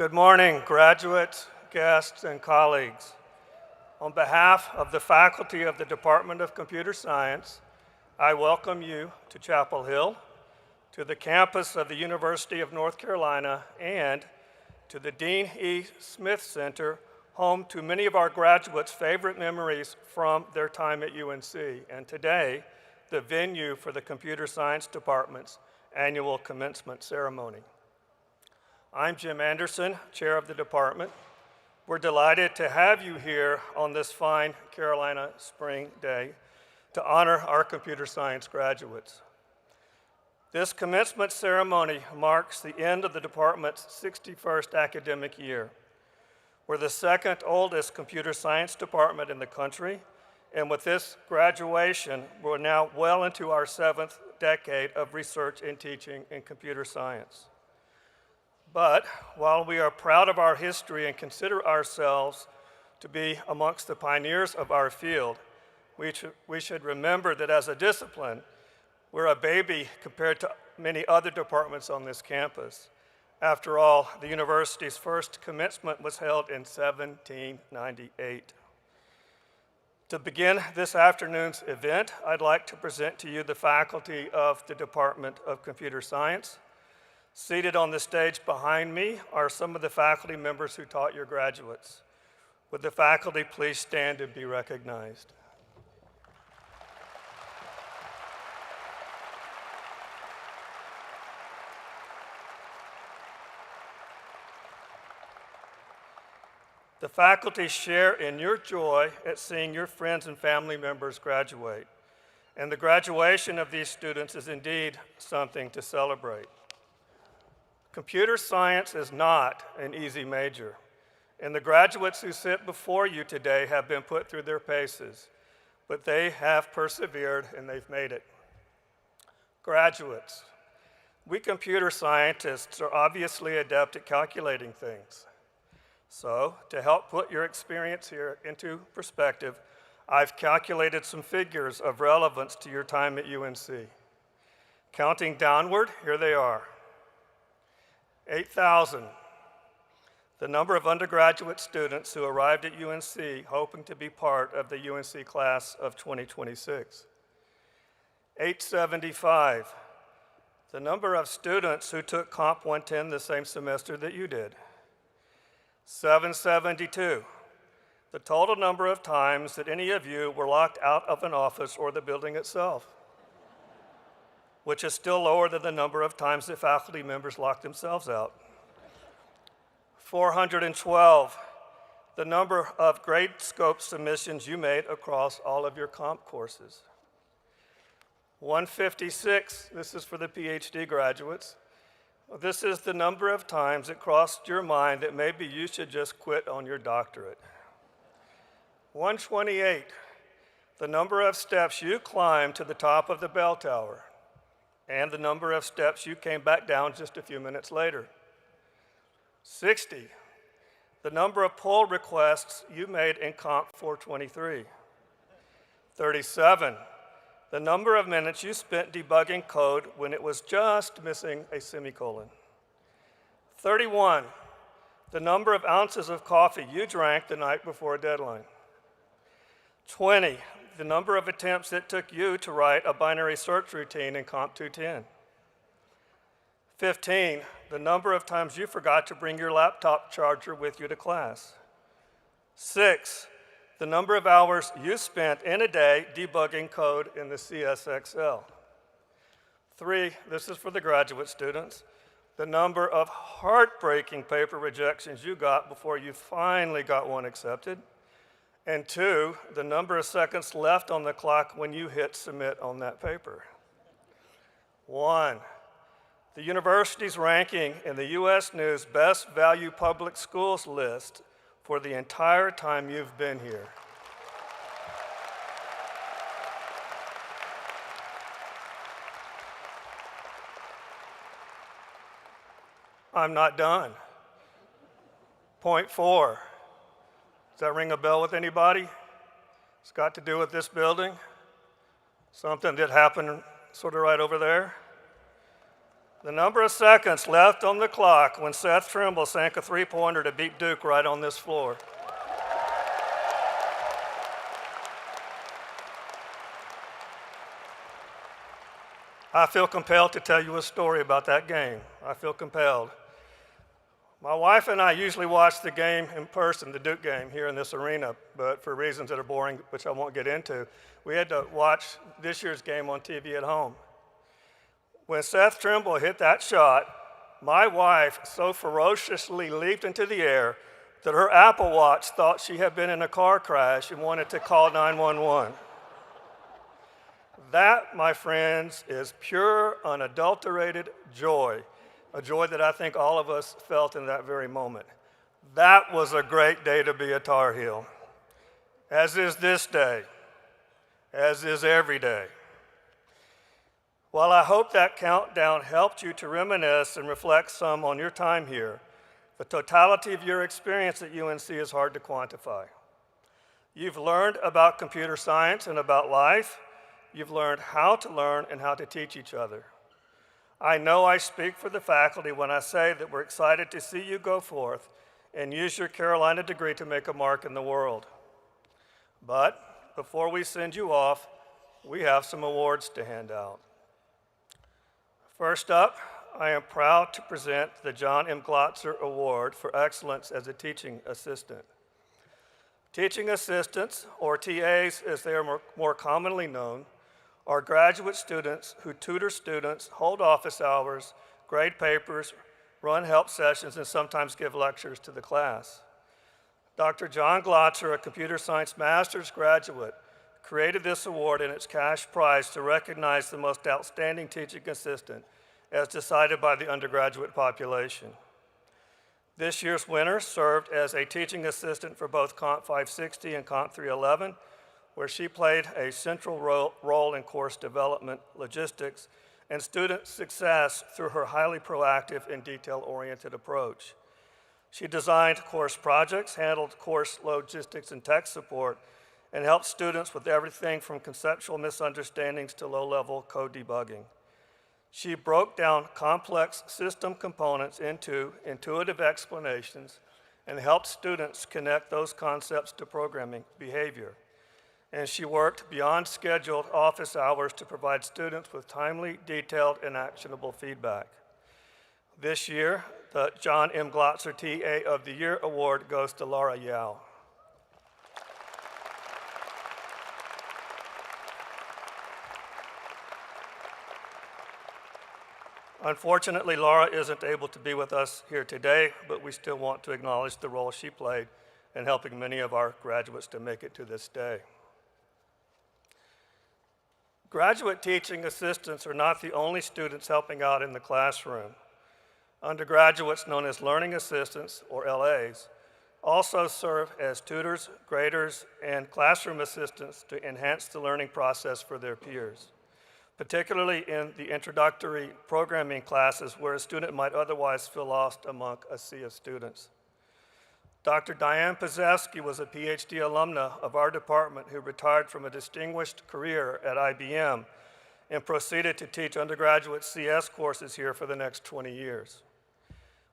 Good morning, graduates, guests, and colleagues. On behalf of the faculty of the Department of Computer Science, I welcome you to Chapel Hill, to the campus of the University of North Carolina, and to the Dean E. Smith Center, home to many of our graduates' favorite memories from their time at UNC, and today, the venue for the Computer Science Department's annual commencement ceremony. I'm Jim Anderson, chair of the department. We're delighted to have you here on this fine Carolina spring day to honor our computer science graduates. This commencement ceremony marks the end of the department's 61st academic year. We're the second oldest computer science department in the country, and with this graduation, we're now well into our 7th decade of research and teaching in computer science. But while we are proud of our history and consider ourselves to be amongst the pioneers of our field, we should remember that as a discipline, we're a baby compared to many other departments on this campus. After all, the university's first commencement was held in 1798. To begin this afternoon's event, I'd like to present to you the faculty of the Department of Computer Science. Seated on the stage behind me are some of the faculty members who taught your graduates. Would the faculty please stand and be recognized? The faculty share in your joy at seeing your friends and family members graduate. And the graduation of these students is indeed something to celebrate. Computer science is not an easy major, and the graduates who sit before you today have been put through their paces, but they have persevered and they've made it. Graduates, we computer scientists are obviously adept at calculating things. So, to help put your experience here into perspective, I've calculated some figures of relevance to your time at UNC. Counting downward, here they are. 8,000, the number of undergraduate students who arrived at UNC hoping to be part of the UNC class of 2026. 875, the number of students who took Comp 110 the same semester that you did. 772, the total number of times that any of you were locked out of an office or the building itself, which is still lower than the number of times that faculty members lock themselves out. 412, the number of grade scope submissions you made across all of your comp courses. 156, this is for the PhD graduates. This is the number of times it crossed your mind that maybe you should just quit on your doctorate. 128, the number of steps you climbed to the top of the bell tower, and the number of steps you came back down just a few minutes later. 60, the number of pull requests you made in Comp 423. 37, the number of minutes you spent debugging code when it was just missing a semicolon. 31, the number of ounces of coffee you drank the night before a deadline. 20, the number of attempts it took you to write a binary search routine in Comp 210. 15, the number of times you forgot to bring your laptop charger with you to class. 6, the number of hours you spent in a day debugging code in the CSXL. 3, this is for the graduate students, the number of heartbreaking paper rejections you got before you finally got one accepted. And 2, the number of seconds left on the clock when you hit submit on that paper. 1, the university's ranking in the U.S. News Best Value Public Schools list for the entire time you've been here. I'm not done. Point 4. Does that ring a bell with anybody? It's got to do with this building. Something that happened sort of right over there. The number of seconds left on the clock when Seth Trimble sank a three-pointer to beat Duke right on this floor. I feel compelled to tell you a story about that game. I feel compelled. My wife and I usually watch the game in person, the Duke game, here in this arena, but for reasons that are boring, which I won't get into, we had to watch this year's game on TV at home. When Seth Trimble hit that shot, my wife so ferociously leaped into the air that her Apple Watch thought she had been in a car crash and wanted to call 911. That, my friends, is pure, unadulterated joy, a joy that I think all of us felt in that very moment. That was a great day to be a Tar Heel, as is this day, as is every day. While I hope that countdown helped you to reminisce and reflect some on your time here, the totality of your experience at UNC is hard to quantify. You've learned about computer science and about life. You've learned how to learn and how to teach each other. I know I speak for the faculty when I say that we're excited to see you go forth and use your Carolina degree to make a mark in the world. But before we send you off, we have some awards to hand out. First up, I am proud to present the John M. Glotzer Award for Excellence as a Teaching Assistant. Teaching assistants, or TAs as they are more commonly known, are graduate students who tutor students, hold office hours, grade papers, run help sessions, and sometimes give lectures to the class. Dr. John Glotzer, a computer science master's graduate, created this award and its cash prize to recognize the most outstanding teaching assistant as decided by the undergraduate population. This year's winner served as a teaching assistant for both Comp 560 and Comp 311, where she played a central role in course development, logistics, and student success through her highly proactive and detail-oriented approach. She designed course projects, handled course logistics and tech support, and helped students with everything from conceptual misunderstandings to low-level code debugging. She broke down complex system components into intuitive explanations and helped students connect those concepts to programming behavior. And she worked beyond scheduled office hours to provide students with timely, detailed, and actionable feedback. This year, the John M. Glotzer TA of the Year Award goes to Laura Yao. Unfortunately, Laura isn't able to be with us here today, but we still want to acknowledge the role she played in helping many of our graduates to make it to this day. Graduate teaching assistants are not the only students helping out in the classroom. Undergraduates, known as learning assistants, or LAs, also serve as tutors, graders, and classroom assistants to enhance the learning process for their peers, particularly in the introductory programming classes where a student might otherwise feel lost among a sea of students. Dr. Diane Pazeski was a PhD alumna of our department who retired from a distinguished career at IBM and proceeded to teach undergraduate CS courses here for the next 20 years.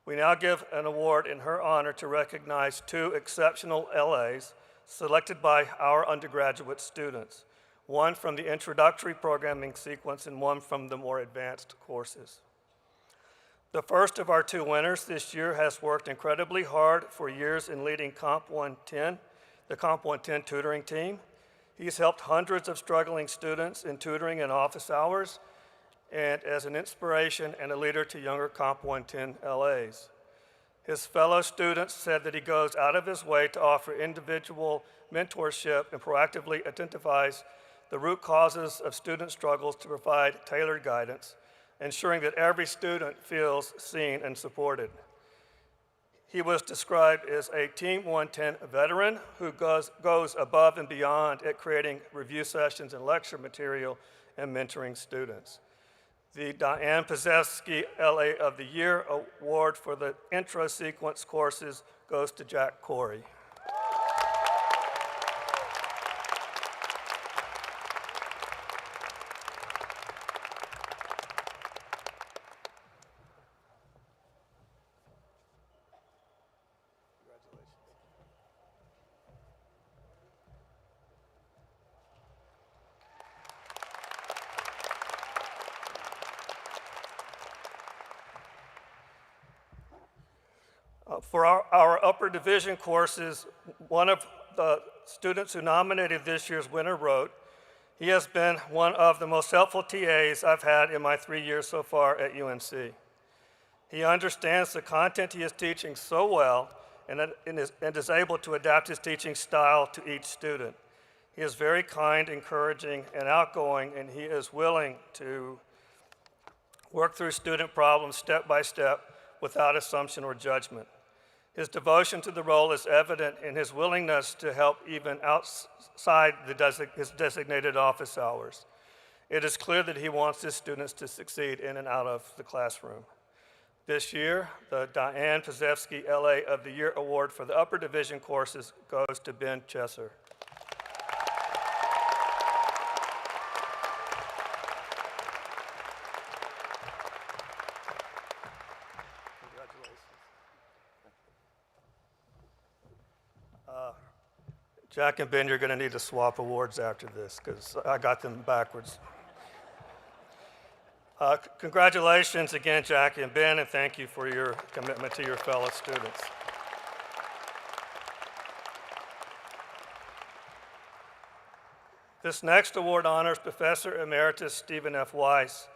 We now give an award in her honor to recognize two exceptional LAs selected by our undergraduate students, one from the introductory programming sequence and one from the more advanced courses. The first of our two winners this year has worked incredibly hard for years in leading Comp 110, the Comp 110 tutoring team. He's helped hundreds of struggling students in tutoring and office hours, and as an inspiration and a leader to younger Comp 110 LAs. His fellow students said that he goes out of his way to offer individual mentorship and proactively identifies the root causes of student struggles to provide tailored guidance, ensuring that every student feels seen and supported. He was described as a Team 110 veteran who goes above and beyond at creating review sessions and lecture material and mentoring students. The Diane Pazeski LA of the Year Award for the intro sequence courses goes to Jack Corey. For our upper division courses, one of the students who nominated this year's winner wrote, "He has been one of the most helpful TAs I've had in my 3 years so far at UNC. He understands the content he is teaching so well and is able to adapt his teaching style to each student. He is very kind, encouraging, and outgoing, and he is willing to work through student problems step by step without assumption or judgment. His devotion to the role is evident in his willingness to help even outside his designated office hours. It is clear that he wants his students to succeed in and out of the classroom." This year, the Diane Pazevsky LA of the Year Award for the upper division courses goes to Ben Chesser. Jack and Ben, you're going to need to swap awards after this because I got them backwards. Congratulations again, Jackie and Ben, and thank you for your commitment to your fellow students. This next award honors Professor Emeritus Stephen F. Weiss,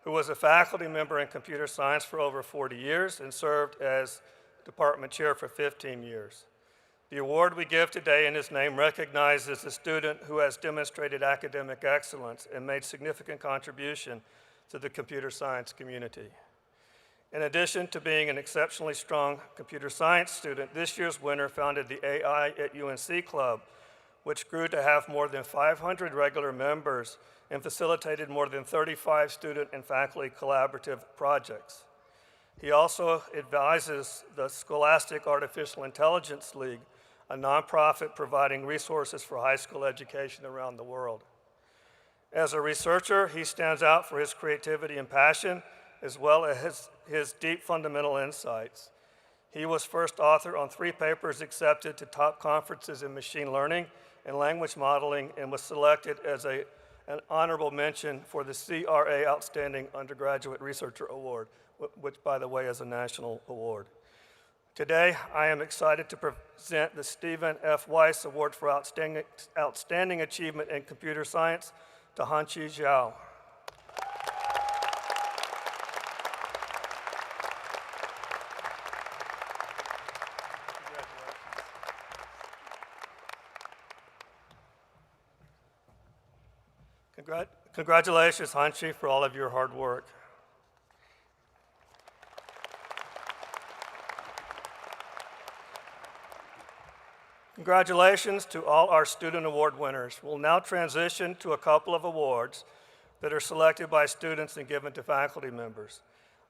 who was a faculty member in computer science for over 40 years and served as department chair for 15 years. The award we give today in his name recognizes a student who has demonstrated academic excellence and made significant contribution to the computer science community. In addition to being an exceptionally strong computer science student, this year's winner founded the AI at UNC Club, which grew to have more than 500 regular members and facilitated more than 35 student and faculty collaborative projects. He also advises the Scholastic Artificial Intelligence League, a nonprofit providing resources for high school education around the world. As a researcher, he stands out for his creativity and passion, as well as his deep fundamental insights. He was first author on 3 papers accepted to top conferences in machine learning and language modeling, and was selected as an honorable mention for the CRA Outstanding Undergraduate Researcher Award, which, by the way, is a national award. Today, I am excited to present the Stephen F. Weiss Award for Outstanding Achievement in Computer Science to Hanqi Zhao. Congratulations, Hanqi, for all of your hard work. Congratulations to all our student award winners. We'll now transition to a couple of awards that are selected by students and given to faculty members.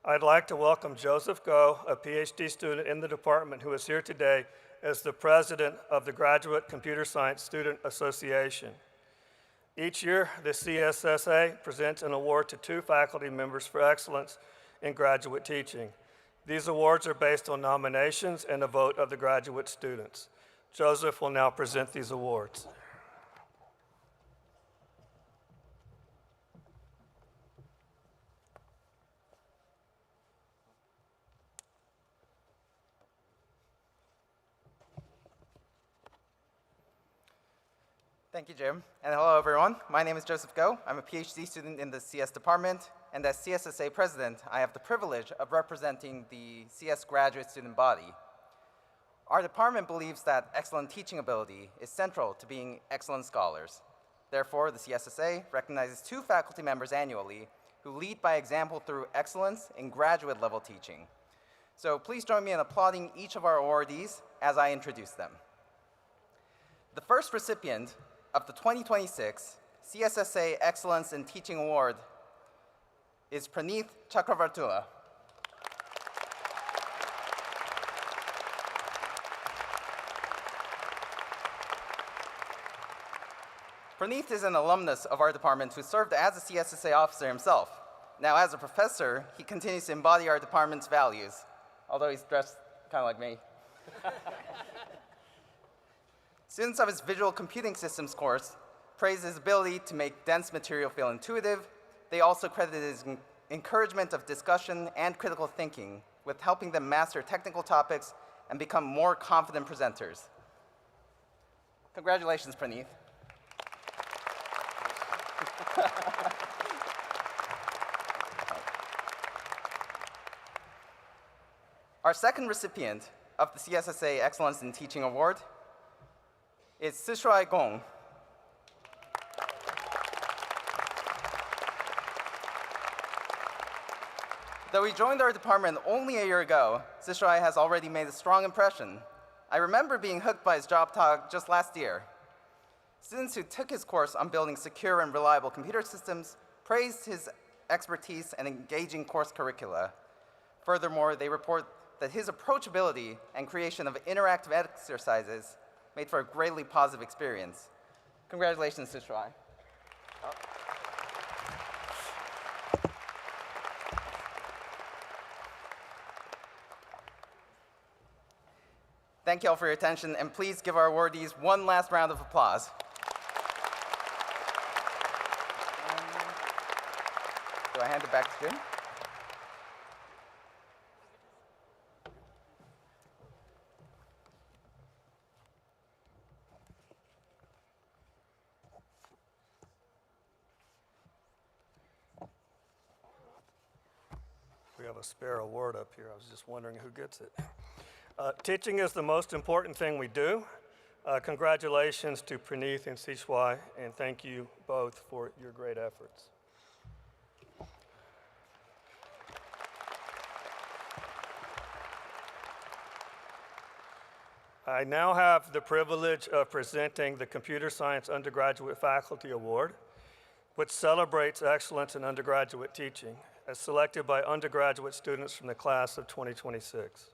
I'd like to welcome Joseph Go, a PhD student in the department who is here today as the president of the Graduate Computer Science Student Association. Each year, the CSSA presents an award to 2 faculty members for excellence in graduate teaching. These awards are based on nominations and a vote of the graduate students. Joseph will now present these awards. Thank you, Jim. And hello, everyone. My name is Joseph Go. I'm a PhD student in the CS department. And as CSSA president, I have the privilege of representing the CS graduate student body. Our department believes that excellent teaching ability is central to being excellent scholars. Therefore, the CSSA recognizes 2 faculty members annually who lead by example through excellence in graduate level teaching. So please join me in applauding each of our awardees as I introduce them. The first recipient of the 2026 CSSA Excellence in Teaching Award is Praneeth Chakravartula. Praneeth is an alumnus of our department who served as a CSSA officer himself. Now, as a professor, he continues to embody our department's values, although he's dressed kind of like me. Students of his Visual Computing Systems course praise his ability to make dense material feel intuitive. They also credit his encouragement of discussion and critical thinking with helping them master technical topics and become more confident presenters. Congratulations, Praneeth. Our second recipient of the CSSA Excellence in Teaching Award is Sishuai Gong. Though he joined our department only a year ago, Sishuai has already made a strong impression. I remember being hooked by his job talk just last year. Students who took his course on building secure and reliable computer systems praised his expertise and engaging course curricula. Furthermore, they report that his approachability and creation of interactive exercises made for a greatly positive experience. Congratulations, Sishuai. Thank you all for your attention, and please give our awardees one last round of applause. Do I hand it back to Jim? We have a spare award up here. I was just wondering who gets it. Teaching is the most important thing we do. Congratulations to Praneeth and Sishuai, and thank you both for your great efforts. I now have the privilege of presenting the Computer Science Undergraduate Faculty Award, which celebrates excellence in undergraduate teaching, as selected by undergraduate students from the class of 2026.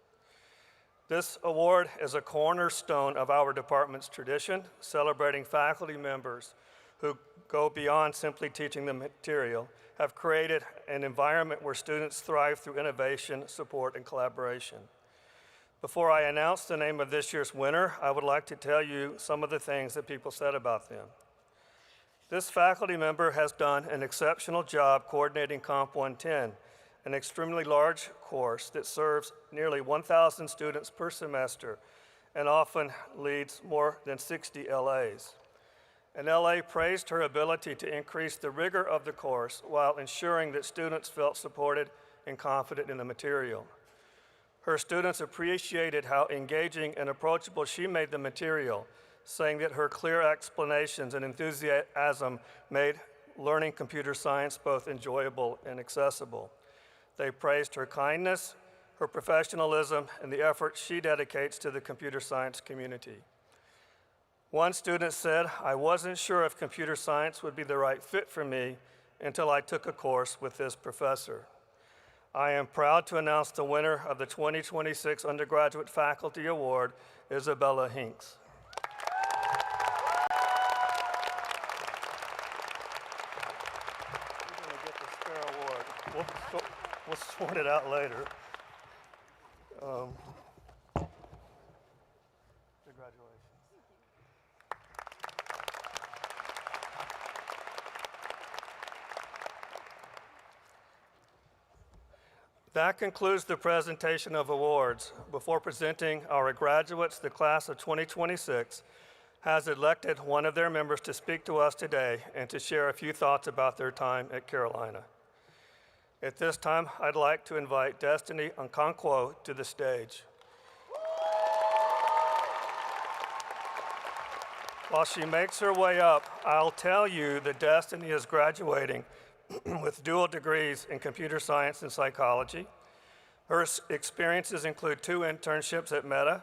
This award is a cornerstone of our department's tradition, celebrating faculty members who go beyond simply teaching the material, have created an environment where students thrive through innovation, support, and collaboration. Before I announce the name of this year's winner, I would like to tell you some of the things that people said about them. This faculty member has done an exceptional job coordinating Comp 110, an extremely large course that serves nearly 1,000 students per semester and often leads more than 60 LAs. An LA praised her ability to increase the rigor of the course while ensuring that students felt supported and confident in the material. Her students appreciated how engaging and approachable she made the material, saying that her clear explanations and enthusiasm made learning computer science both enjoyable and accessible. They praised her kindness, her professionalism, and the effort she dedicates to the computer science community. One student said, "I wasn't sure if computer science would be the right fit for me until I took a course with this professor." I am proud to announce the winner of the 2026 Undergraduate Faculty Award, Isabella Hinks. You're going to get the spare award. We'll sort it out later. Congratulations. That concludes the presentation of awards. Before presenting our graduates, the class of 2026 has elected one of their members to speak to us today and to share a few thoughts about their time at Carolina. At this time, I'd like to invite Destiny Nkonkwo to the stage. While she makes her way up, I'll tell you that Destiny is graduating with dual degrees in computer science and psychology. Her experiences include 2 internships at Meta,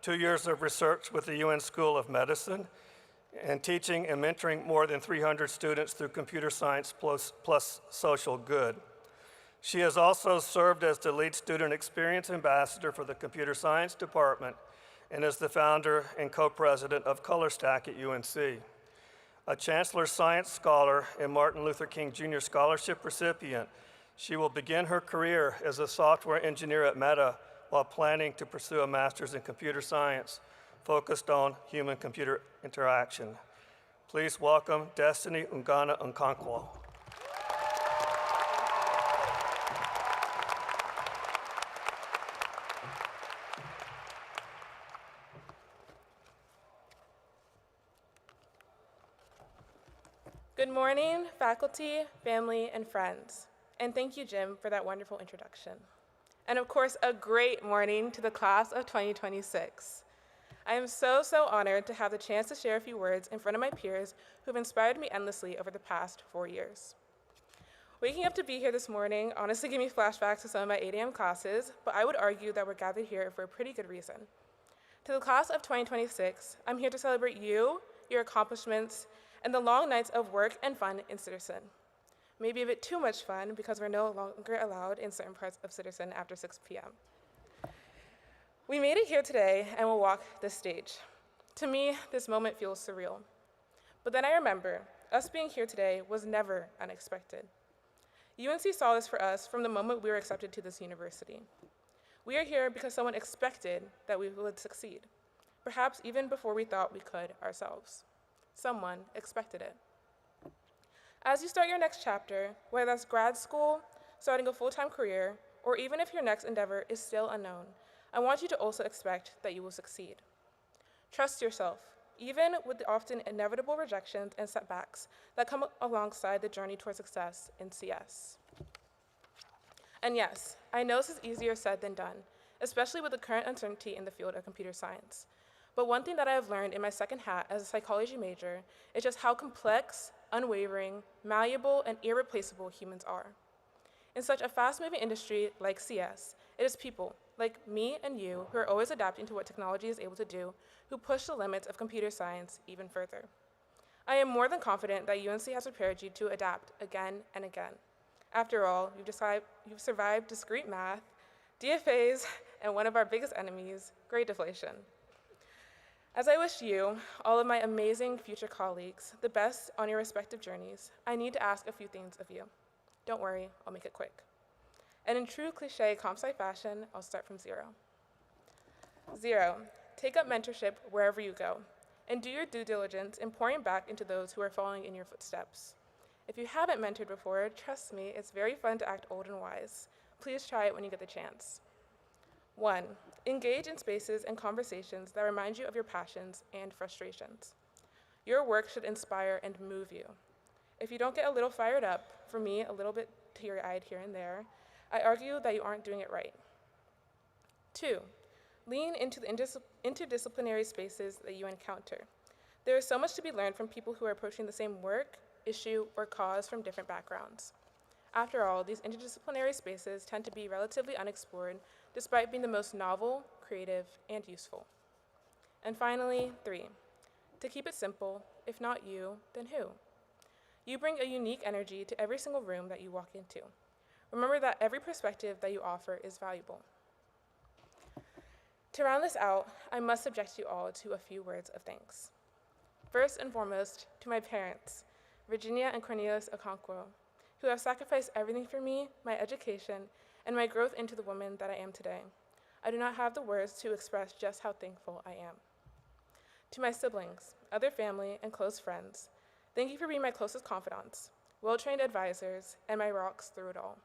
2 years of research with the UN School of Medicine, and teaching and mentoring more than 300 students through computer science plus social good. She has also served as the lead student experience ambassador for the computer science department and is the founder and co-president of ColorStack at UNC. A Chancellor Science Scholar and Martin Luther King Jr. Scholarship recipient, she will begin her career as a software engineer at Meta while planning to pursue a master's in computer science focused on human-computer interaction. Please welcome Destiny Ungana Nkonkwo. Good morning, faculty, family, and friends. And thank you, Jim, for that wonderful introduction. And of course, a great morning to the class of 2026. I am so honored to have the chance to share a few words in front of my peers who've inspired me endlessly over the past 4 years. Waking up to be here this morning honestly gave me flashbacks to some of my 8 a.m. classes, but I would argue that we're gathered here for a pretty good reason. To the class of 2026, I'm here to celebrate you, your accomplishments, and the long nights of work and fun in Citizen. Maybe a bit too much fun because we're no longer allowed in certain parts of Citizen after 6 p.m. We made it here today and will walk this stage. To me, this moment feels surreal. But then I remember, us being here today was never unexpected. UNC saw this for us from the moment we were accepted to this university. We are here because someone expected that we would succeed, perhaps even before we thought we could ourselves. Someone expected it. As you start your next chapter, whether that's grad school, starting a full-time career, or even if your next endeavor is still unknown, I want you to also expect that you will succeed. Trust yourself, even with the often inevitable rejections and setbacks that come alongside the journey toward success in CS. And yes, I know this is easier said than done, especially with the current uncertainty in the field of computer science. But one thing that I have learned in my second hat as a psychology major is just how complex, unwavering, malleable, and irreplaceable humans are. In such a fast-moving industry like CS, it is people, like me and you, who are always adapting to what technology is able to do, who push the limits of computer science even further. I am more than confident that UNC has prepared you to adapt again and again. After all, you've survived discrete math, DFAs, and one of our biggest enemies, grade deflation. As I wish you, all of my amazing future colleagues, the best on your respective journeys, I need to ask a few things of you. Don't worry, I'll make it quick. And in true cliche comp sci fashion, I'll start from 0. 0, take up mentorship wherever you go, and do your due diligence in pouring back into those who are following in your footsteps. If you haven't mentored before, trust me, it's very fun to act old and wise. Please try it when you get the chance. 1, engage in spaces and conversations that remind you of your passions and frustrations. Your work should inspire and move you. If you don't get a little fired up, for me, a little bit teary-eyed here and there, I argue that you aren't doing it right. 2, lean into the interdisciplinary spaces that you encounter. There is so much to be learned from people who are approaching the same work, issue, or cause from different backgrounds. After all, these interdisciplinary spaces tend to be relatively unexplored, despite being the most novel, creative, and useful. And finally, 3, to keep it simple, if not you, then who? You bring a unique energy to every single room that you walk into. Remember that every perspective that you offer is valuable. To round this out, I must subject you all to a few words of thanks. First and foremost, to my parents, Virginia and Cornelius Okonkwo, who have sacrificed everything for me, my education, and my growth into the woman that I am today. I do not have the words to express just how thankful I am. To my siblings, other family, and close friends, thank you for being my closest confidants, well-trained advisors, and my rocks through it all.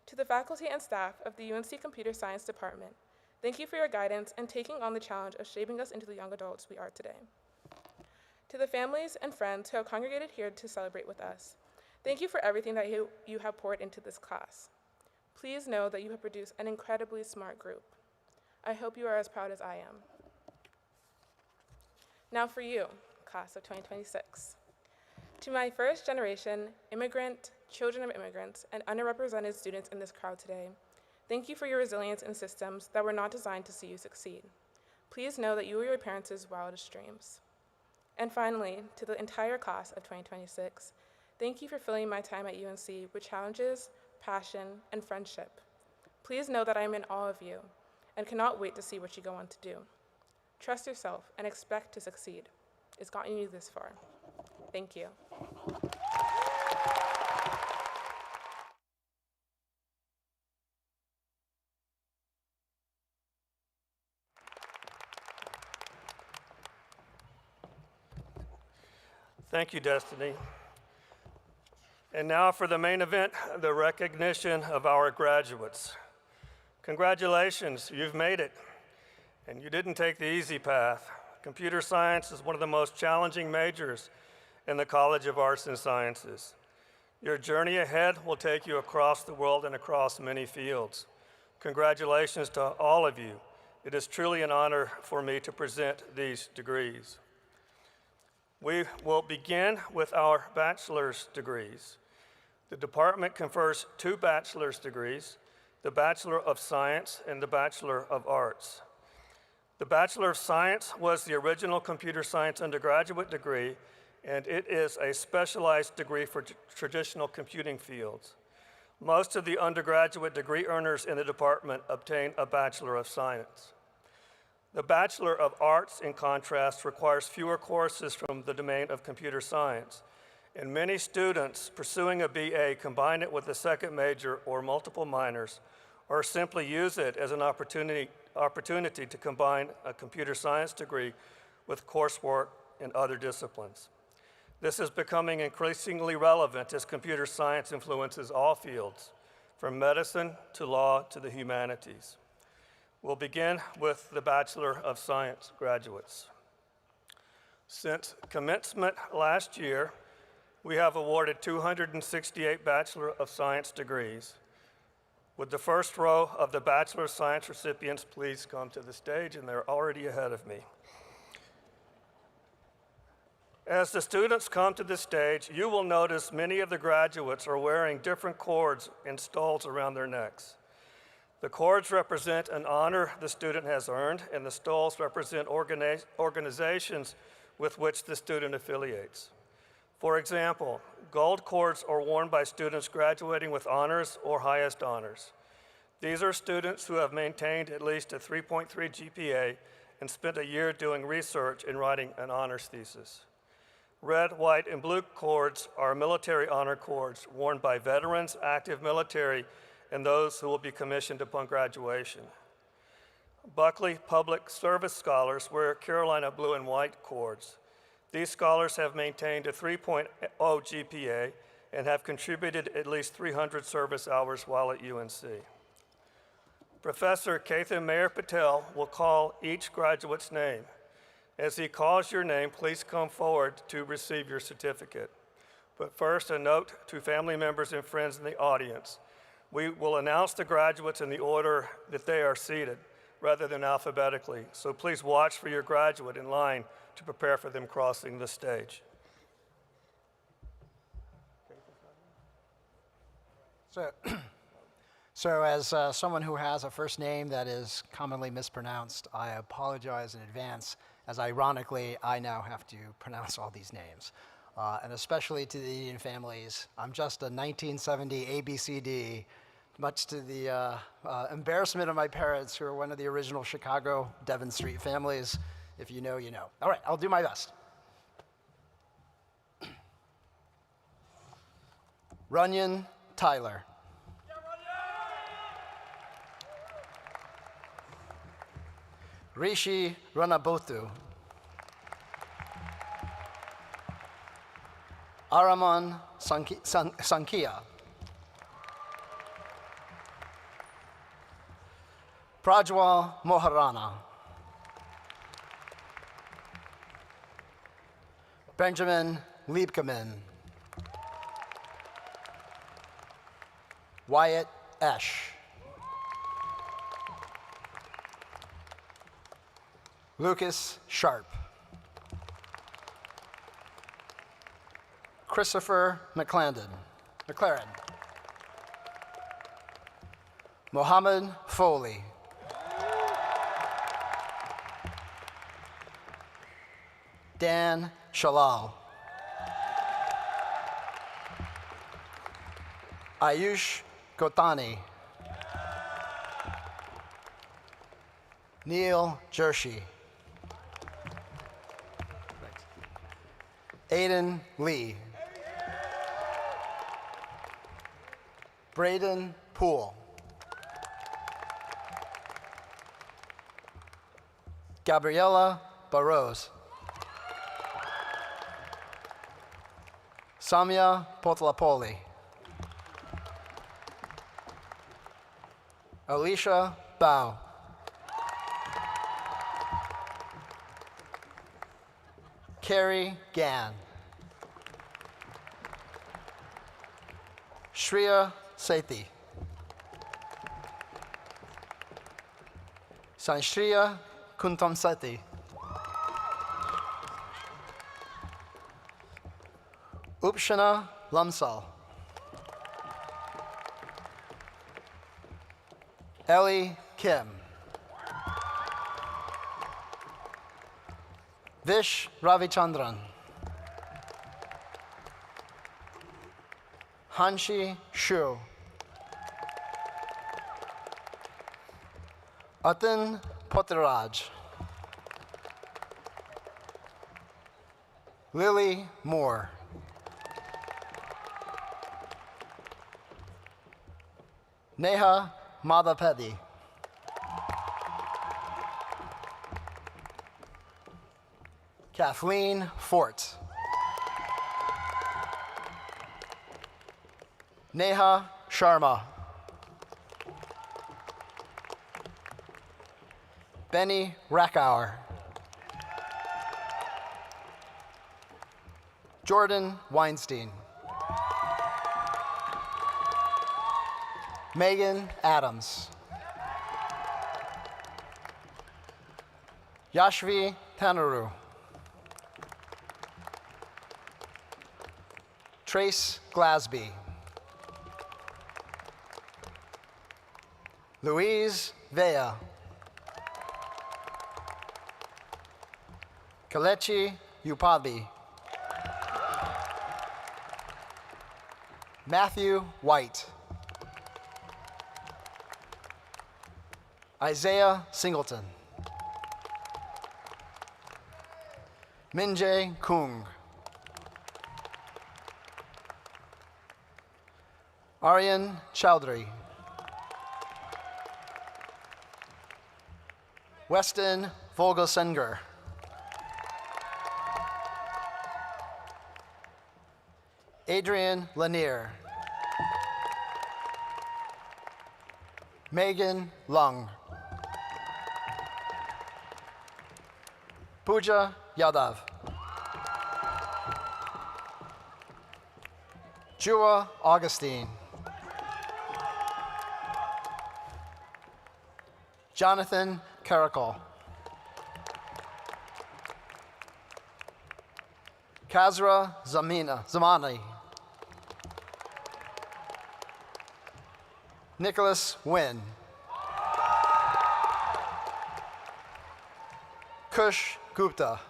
To the faculty and staff of the UNC Computer Science Department, thank you for your guidance and taking on the challenge of shaping us into the young adults we are today. To the families and friends who have congregated here to celebrate with us, thank you for everything that you have poured into this class. Please know that you have produced an incredibly smart group. I hope you are as proud as I am. Now for you, class of 2026. To my first generation immigrant, children of immigrants, and underrepresented students in this crowd today, thank you for your resilience in systems that were not designed to see you succeed. Please know that you were your parents' wildest dreams. And finally, to the entire class of 2026, thank you for filling my time at UNC with challenges, passion, and friendship. Please know that I am in awe of you and cannot wait to see what you go on to do. Trust yourself and expect to succeed. It's gotten you this far. Thank you. Thank you, Destiny. And now for the main event, the recognition of our graduates. Congratulations, you've made it. And you didn't take the easy path. Computer science is one of the most challenging majors, in the College of Arts and Sciences. Your journey ahead will take you across the world and across many fields. Congratulations to all of you. It is truly an honor for me to present these degrees. We will begin with our bachelor's degrees. The department confers 2 bachelor's degrees, the Bachelor of Science and the Bachelor of Arts. The Bachelor of Science was the original computer science undergraduate degree, and it is a specialized degree for traditional computing fields. Most of the undergraduate degree earners in the department obtain a Bachelor of Science. The Bachelor of Arts, in contrast, requires fewer courses from the domain of computer science, and many students pursuing a BA combine it with a second major or multiple minors, or simply use it as an opportunity to combine a computer science degree with coursework in other disciplines. This is becoming increasingly relevant as computer science influences all fields, from medicine to law to the humanities. We'll begin with the Bachelor of Science graduates. Since commencement last year, we have awarded 268 Bachelor of Science degrees. Would the first row of the Bachelor of Science recipients please come to the stage, and they're already ahead of me. As the students come to the stage, you will notice many of the graduates are wearing different cords and stoles around their necks. The cords represent an honor the student has earned, and the stoles represent organizations with which the student affiliates. For example, gold cords are worn by students graduating with honors or highest honors. These are students who have maintained at least a 3.3 GPA and spent a year doing research and writing an honors thesis. Red, white, and blue cords are military honor cords worn by veterans, active military, and those who will be commissioned upon graduation. Buckley Public Service scholars wear Carolina blue and white cords. These scholars have maintained a 3.0 GPA and have contributed at least 300 service hours while at UNC. Professor Keithan Mayer Patel will call each graduate's name. As he calls your name, please come forward to receive your certificate. But first, a note to family members and friends in the audience. We will announce the graduates in the order that they are seated, rather than alphabetically. So please watch for your graduate in line to prepare for them crossing the stage. So as someone who has a first name that is commonly mispronounced, I apologize in advance, as ironically, I now have to pronounce all these names. And especially to the Indian families, I'm just a 1970 ABCD, much to the embarrassment of my parents, who are one of the original Chicago Devon Street families. If you know, you know. All right, I'll do my best. Runyon Tyler. Rishi Ranabothu. Araman Sankia. Prajwal Moharana. Benjamin Liebkeman. Wyatt Esch. Lucas Sharp. Christopher McClaren. Mohammed Foley. Dan Shalal. Ayush Gotani. Neil Jershi. Aiden Lee. Braden Poole. Gabriela Barros. Samya Potlapoli. Alicia Bao. Carrie Gann. Shreya Sethi. Sanshriya Kuntamseti. Upshana Lamsal. Ellie Kim. Vish Ravichandran. Hanshi Shu. Atin Potiraj. Lily Moore. Neha Madhavpedi. Kathleen Fort. Neha Sharma. Benny Rackauer. Jordan Weinstein. Megan Adams. Yashvi Tanaru. Trace Glasby. Louise Vea. Kalechi Upadbi. Matthew White. Isaiah Singleton. Minjae Kung. Aryan Chowdhury. Weston Volgosenger. Adrian Lanier. Megan Lung. Pooja Yadav. Jua Augustine. Jonathan Caracol. Kazra Zamani. Nicholas Wynn. Kush Gupta.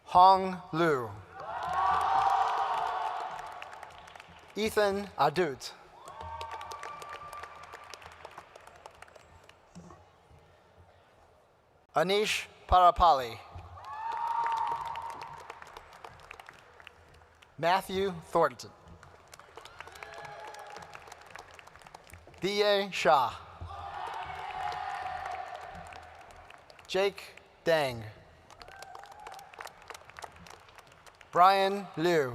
Hong Liu. Ethan Adut. Anish Parapali. Matthew Thornton. D.A. Shah. Jake Dang. Brian Liu.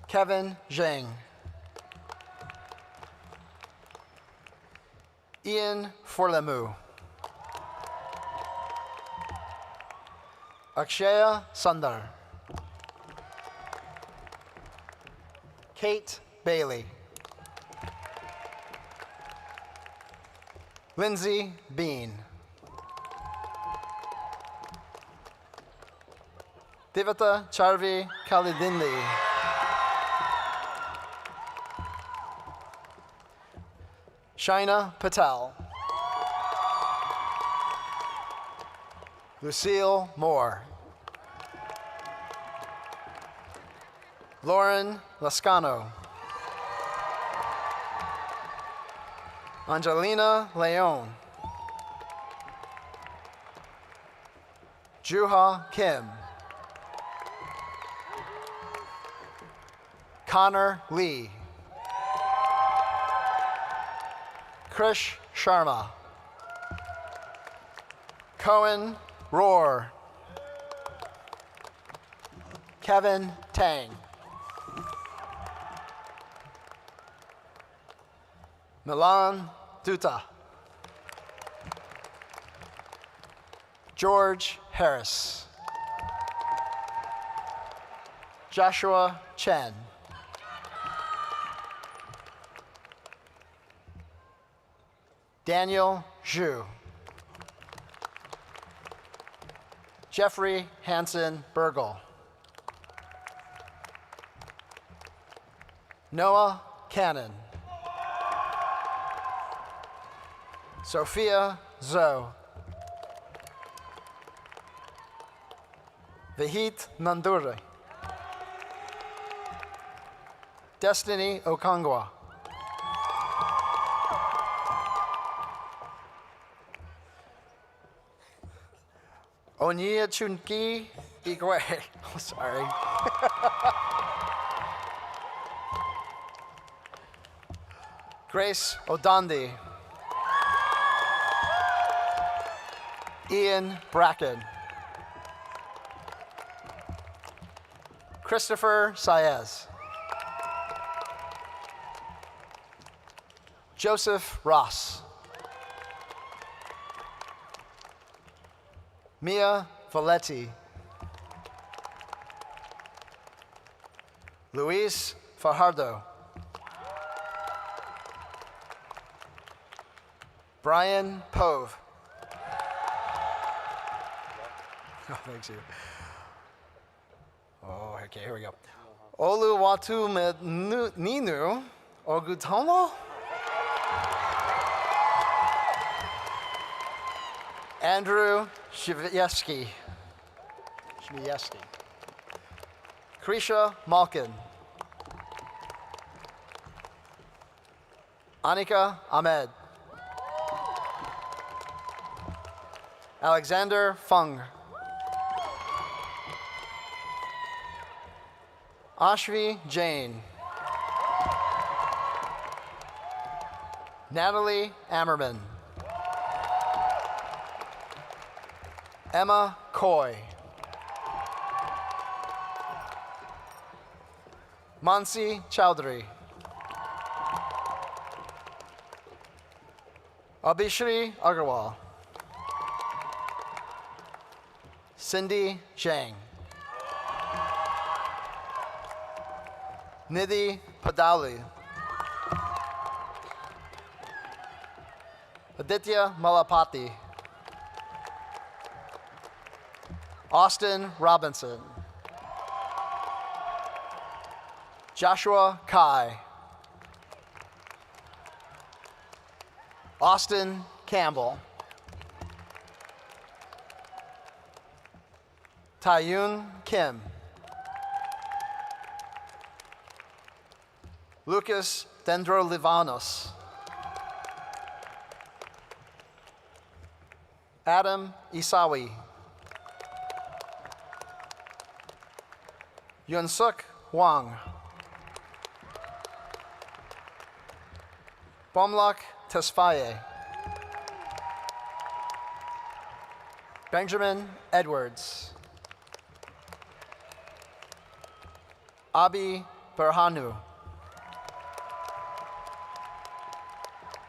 Kevin Zhang. Ian Forlemu. Akshaya Sundar. Kate Bailey. Lindsay Bean. Devata Charvi Kalidindi. Shaina Patel. Lucille Moore. Lauren Lascano. Angelina Leon. Juha Kim. Connor Lee. Krish Sharma. Cohen Roar. Kevin Tang. Milan Duta. George Harris. Joshua Chen. Daniel Zhu. Jeffrey Hansen Burgle. Noah Cannon. Sophia Zhou. Vihit Nanduri. Destiny Okongwa. Onyia Chunki Igwe. Oh, sorry. Grace Odandi. Ian Bracken. Christopher Saez. Joseph Ross. Mia Valetti. Luis Fajardo. Brian Pove. Oh, thanks you. Oh, okay, here we go. Oluwatu Ninu Ogutomo. Andrew Shvieski. Krisha Malkin. Anika Ahmed. Alexander Fung. Ashvi Jain. Natalie Ammerman. Emma Coy. Mansi Chowdhury. Abhishri Agarwal. Cindy Zhang. Nidhi Padauli. Aditya Malapati. Austin Robinson. Joshua Kai. Austin Campbell. Taeyun Kim. Lucas Dendrolivanos. Adam Isawi. Yunsuk Wang. Bomlak Tesfaye. Benjamin Edwards. Abi Berhanu.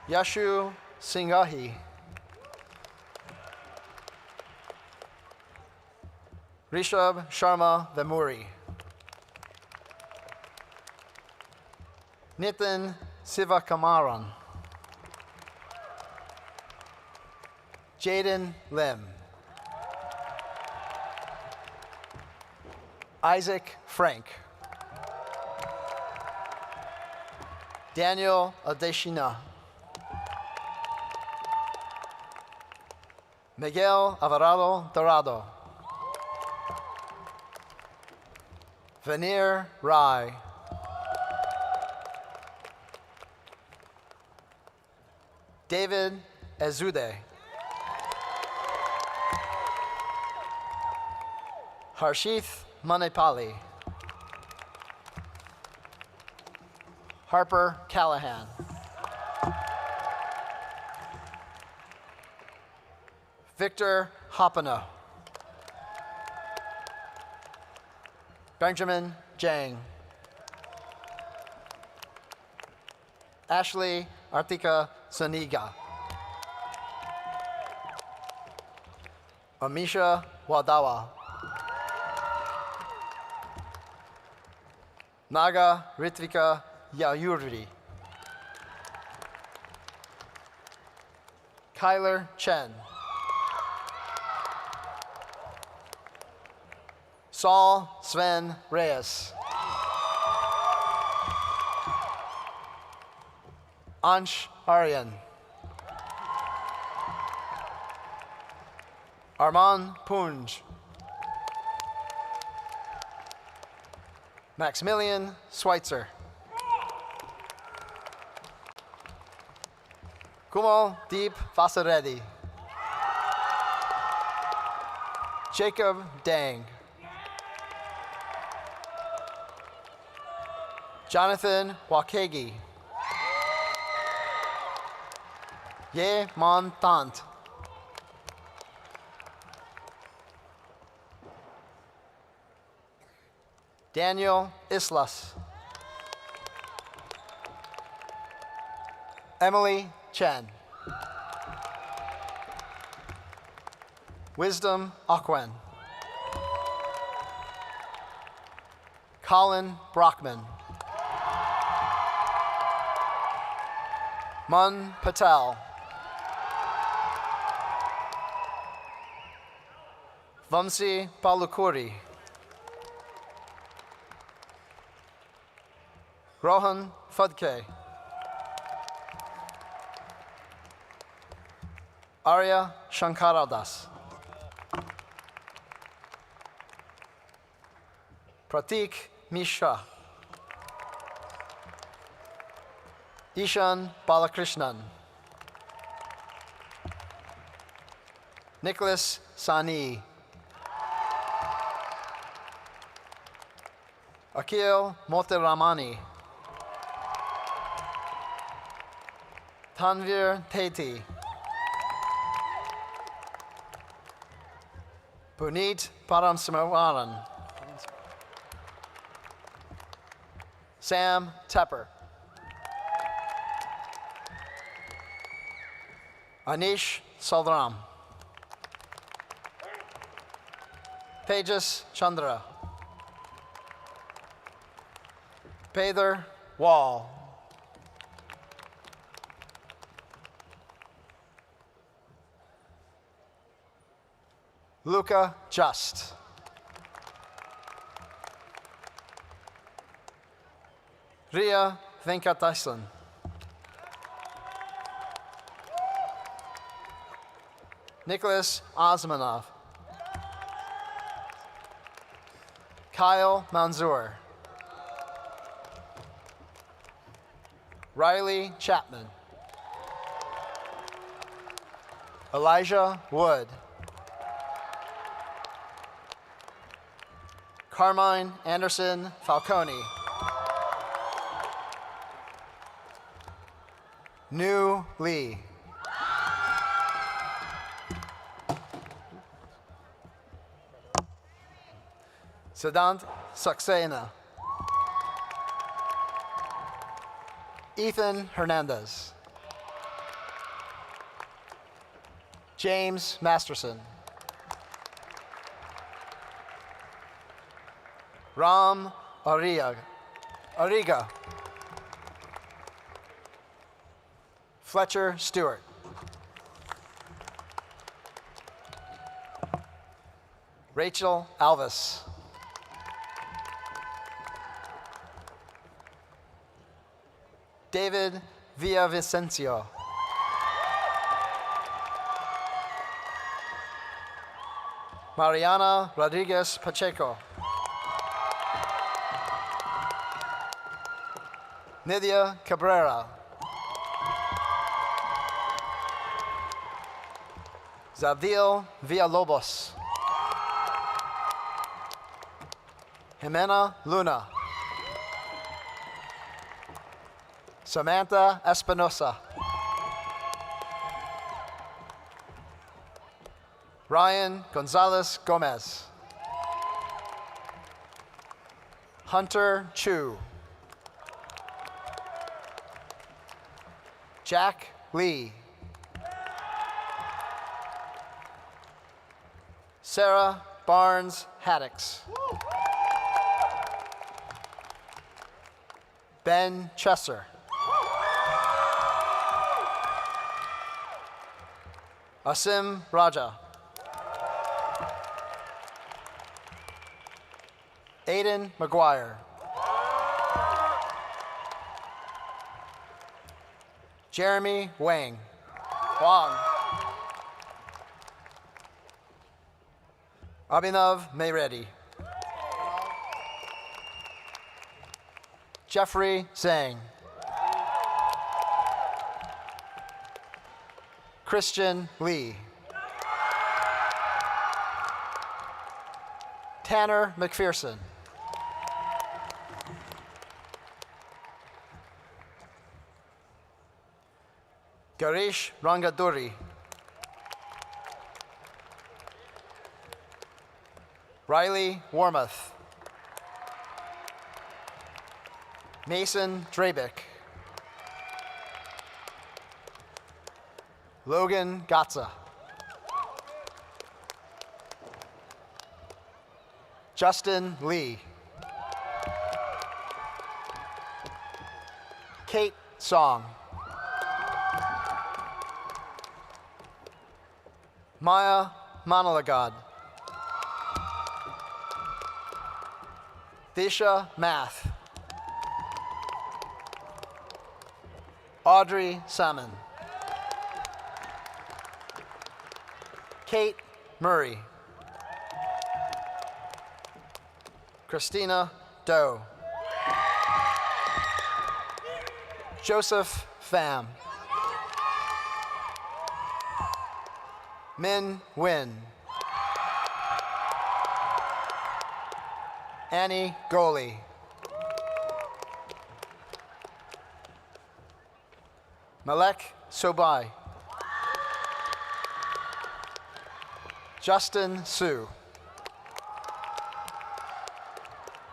Yashu Singhahi. Rishabh Sharma Vemuri. Nitin Sivakamaran. Jaden Lim. Isaac Frank. Daniel Adeshina. Miguel Alvarado Dorado. Veneer Rai. David Ezude. Harshith Manipali. Harper Callahan. Victor Hopano. Benjamin Jang. Ashley Artika Zuniga. Amisha Wadawa. Naga Ritvika Yayuri. Kyler Chen. Saul Sven Reyes. Ansh Aryan. Armand Punj. Maximilian Schweitzer. Kumal Deep Vasaredi. Jacob Dang. Jonathan Wakegi. Ye Montant. Daniel Islas. Emily Chen. Wisdom Aquan. Colin Brockman. Mun Patel. Vamsi Palukuri. Rohan Fudke. Arya Shankaradas. Pratik Mishra. Ishan Balakrishnan. Nicholas Sani. Akil Moteramani. Tanvir Teti. Puneet Paramsamaran. Sam Tepper. Anish Saldram. Tejas Chandra. Peter Wall. Luca Just. Ria Venkatasan. Nicholas Osmanov. Kyle Manzoor. Riley Chapman. Elijah Wood. Carmine Anderson Falcone. Nu Lee. Siddhant Saxena. Ethan Hernandez. James Masterson. Ram Ariga. Fletcher Stewart. Rachel Alvis. David Villavicencio. Mariana Rodriguez Pacheco. Nidia Cabrera. Zavdil Villalobos. Jimena Luna. Samantha Espinosa. Ryan Gonzalez Gomez. Hunter Chu. Jack Lee. Sarah Barnes Haddix. Ben Chesser. Asim Raja. Aiden McGuire. Jeremy Wang. Wang. Abhinav Mayredi. Jeffrey Zhang. Christian Lee. Tanner McPherson. Garish Rangaduri. Riley Warmoth. Mason Drabick. Logan Gatza. Justin Lee. Kate Song. Maya Manalagad. Disha Math. Audrey Salmon. Kate Murray. Christina Doe. Joseph Pham. Min Win. Annie Goley. Malek Sobai. Justin Su.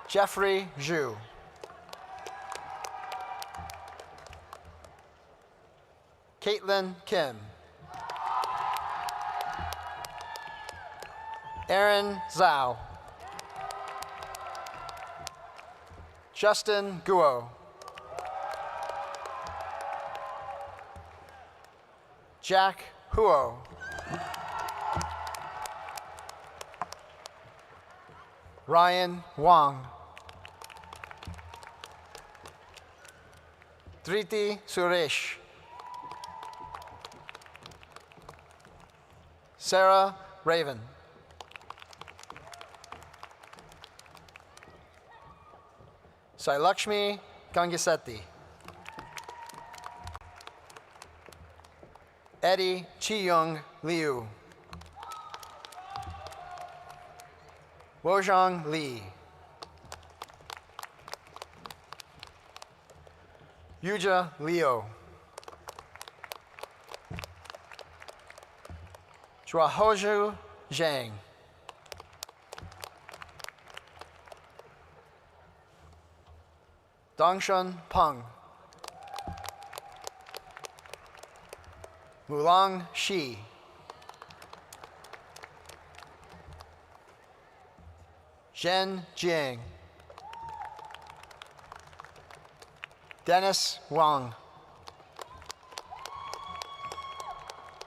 Jeffrey Zhu. Caitlin Kim. Aaron Zhao. Justin Guo. Jack Huo. Ryan Wang. Triti Suresh. Sarah Raven. Sailakshmi Gangisetti. Eddie Chi-Young Liu. Wozhang Li. Yuja Liu. Zhuahoju Zhang. Dongshun Peng. Mulang Shi. Zhen Jiang. Dennis Wang.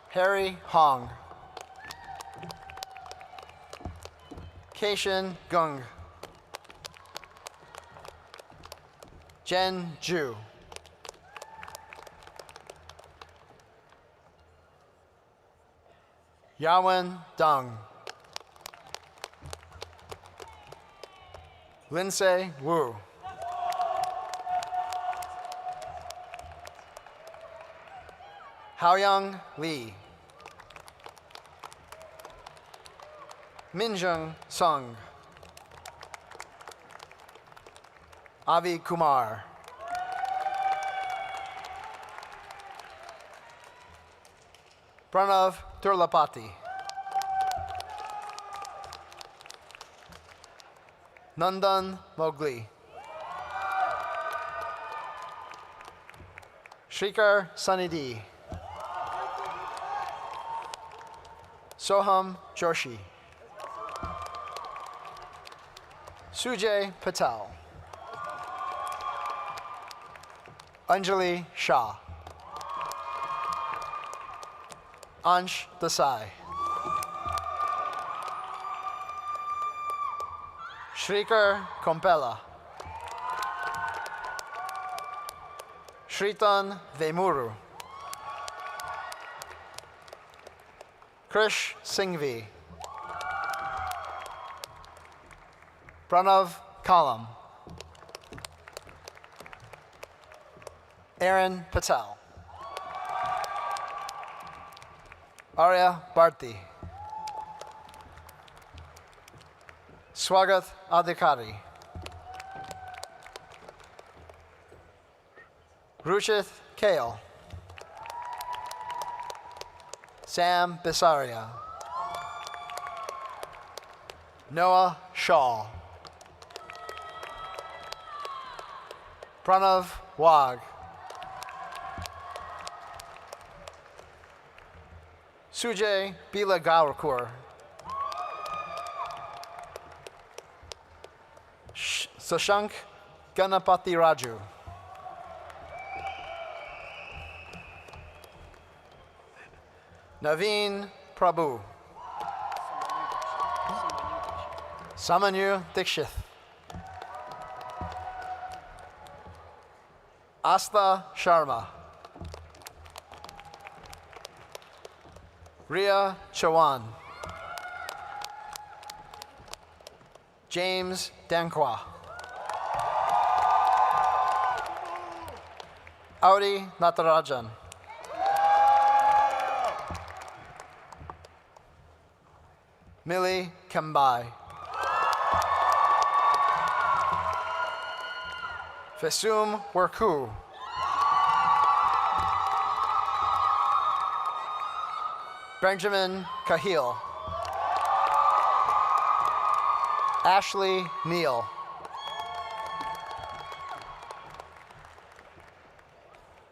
Harry Hong. Keishan Gung. Jen Ju. Yawen Deng. Lindsay Wu. Haoyang Li. Minjung Sung. Avi Kumar. Pranav Turlapati. Nandan Mowgli. Shrikar Sanidhi. Soham Joshi. Sujay Patel. Anjali Shah. Ansh Desai. Shrikar Kompella. Shritan Vemuru. Krish Singhvi. Pranav Kalam. Aaron Patel. Arya Bharti. Swagath Adhikari. Ruchit Kale. Sam Bisaria. Noah Shaw. Pranav Wag. Sujay Bila Gaurakur. Sashank Ganapati Raju. Naveen Prabhu. Samanyu Dikshith. Asta Sharma. Ria Chawan. James Dankwa. Audi Natarajan. Millie Kambai. Fesum Werku. Benjamin Cahill. Ashley Neal.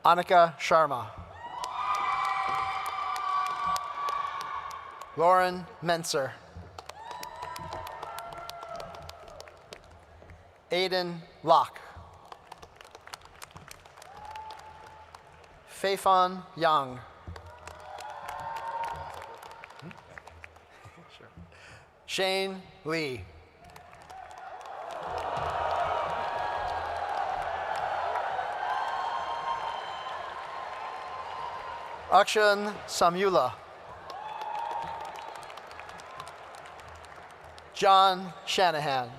Annika Sharma. Lauren Menser. Aiden Locke. Feifan Yang. Shane Lee. Akshan Samula. John Shanahan.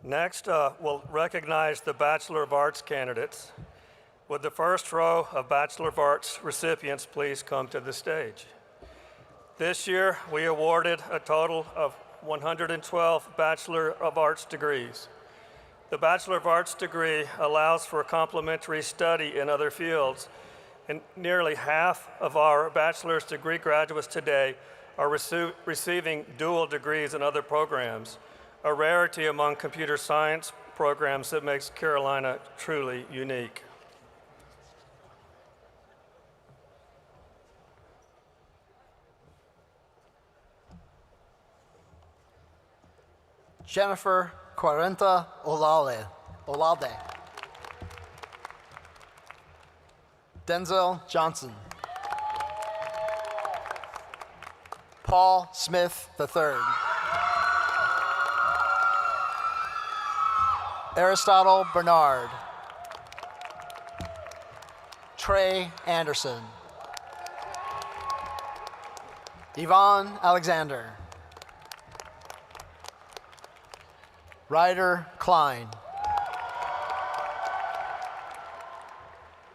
Next, we'll recognize the Bachelor of Arts candidates. Would the first row of Bachelor of Arts recipients please come to the stage? This year, we awarded a total of 112 Bachelor of Arts degrees. The Bachelor of Arts degree allows for complementary study in other fields, and nearly half of our bachelor's degree graduates today are receiving dual degrees in other programs, a rarity among computer science programs that makes Carolina truly unique. Jennifer Quarenta Olalde. Denzel Johnson. Paul Smith III. Aristotle Bernard. Trey Anderson. Yvonne Alexander. Ryder Klein.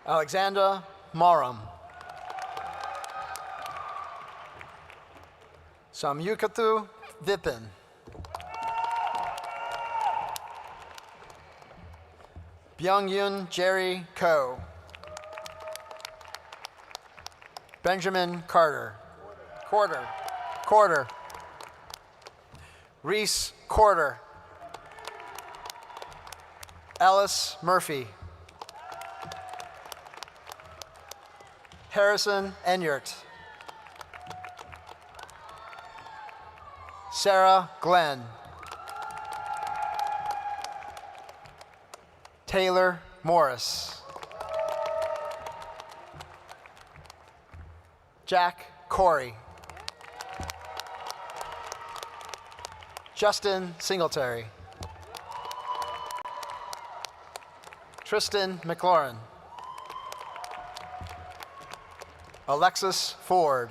Alexander Moram. Samyukatu Vipin. Byung-Yun Jerry Ko. Benjamin Carter. Quarter. Quarter. Reese Quarter. Alice Murphy. Harrison Enyart. Sarah Glenn. Taylor Morris. Jack Corey. Justin Singletary. Tristan McLaurin. Alexis Ford.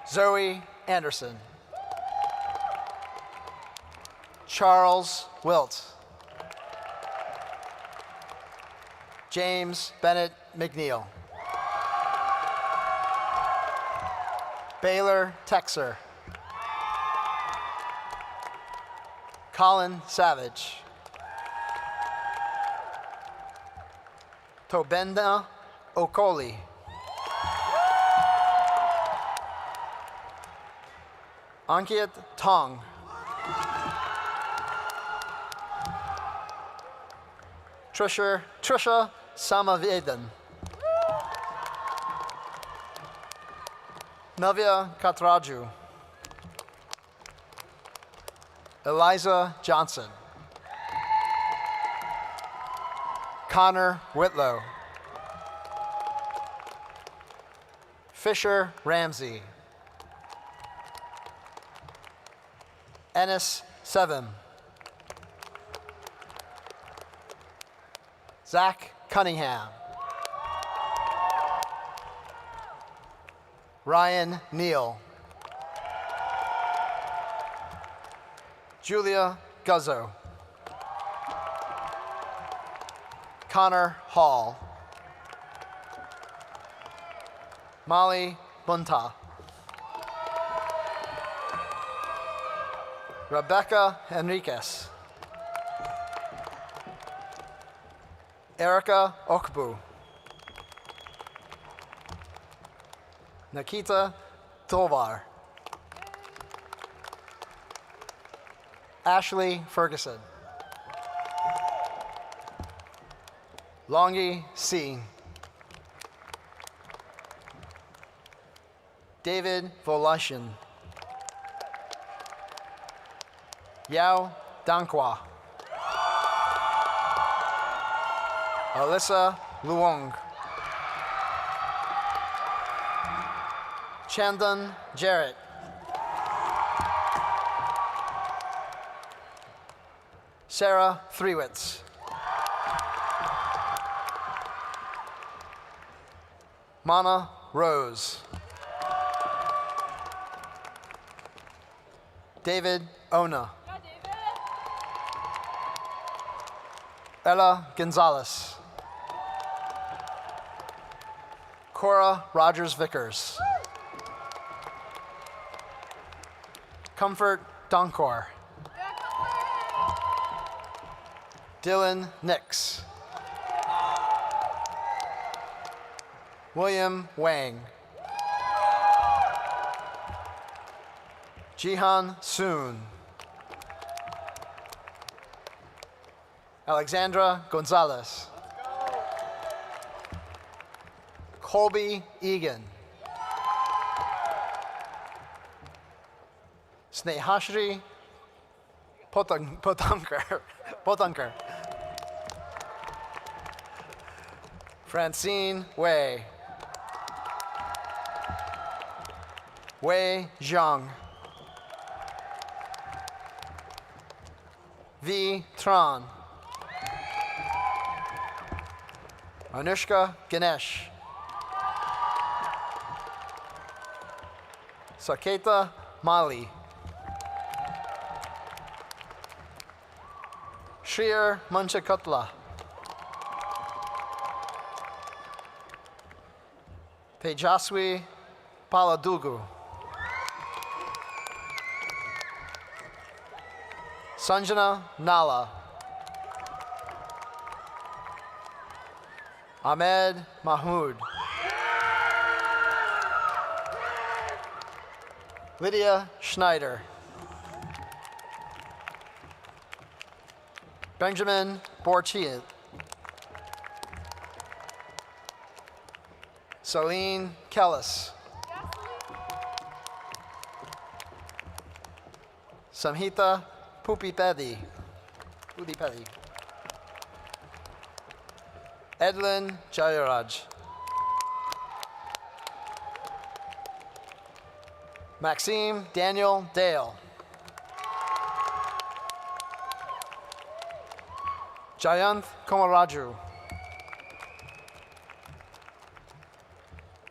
Zoe Anderson. Charles Wilt. James Bennett McNeil. Baylor Texer. Colin Savage. Tobenda Okoli. Ankit Tong. Trisha Samavedan. Navya Katraju. Eliza Johnson. Connor Whitlow. Fisher Ramsey. Ennis Sevim. Zach Cunningham. Ryan Neal. Julia Guzzo. Connor Hall. Molly Bunta. Rebecca Enriquez. Erica Okbu. Nikita Tovar. Ashley Ferguson. Longi C. David Volashin. Yao Dankwa. Alyssa Luong. Chandan Jarrett. Sarah Threewitz. Mana Rose. David Ona. Ella Gonzalez. Cora Rogers Vickers. Comfort Donkor. Dylan Nix. William Wang. Jihan Soon. Alexandra Gonzalez. Colby Egan. Snehashri Potankar. Francine Wei. Wei Zhang. V. Tran. Anushka Ganesh. Saketa Mali. Shreer Manchakutla. Tejaswi Paladugu. Sanjana Nala. Ahmed Mahmood. Lydia Schneider. Benjamin Borchiet. Celine Kellis. Samhita Pupipedi. Edlin Jayaraj. Maxime Daniel Dale. Jayanth Komaraju.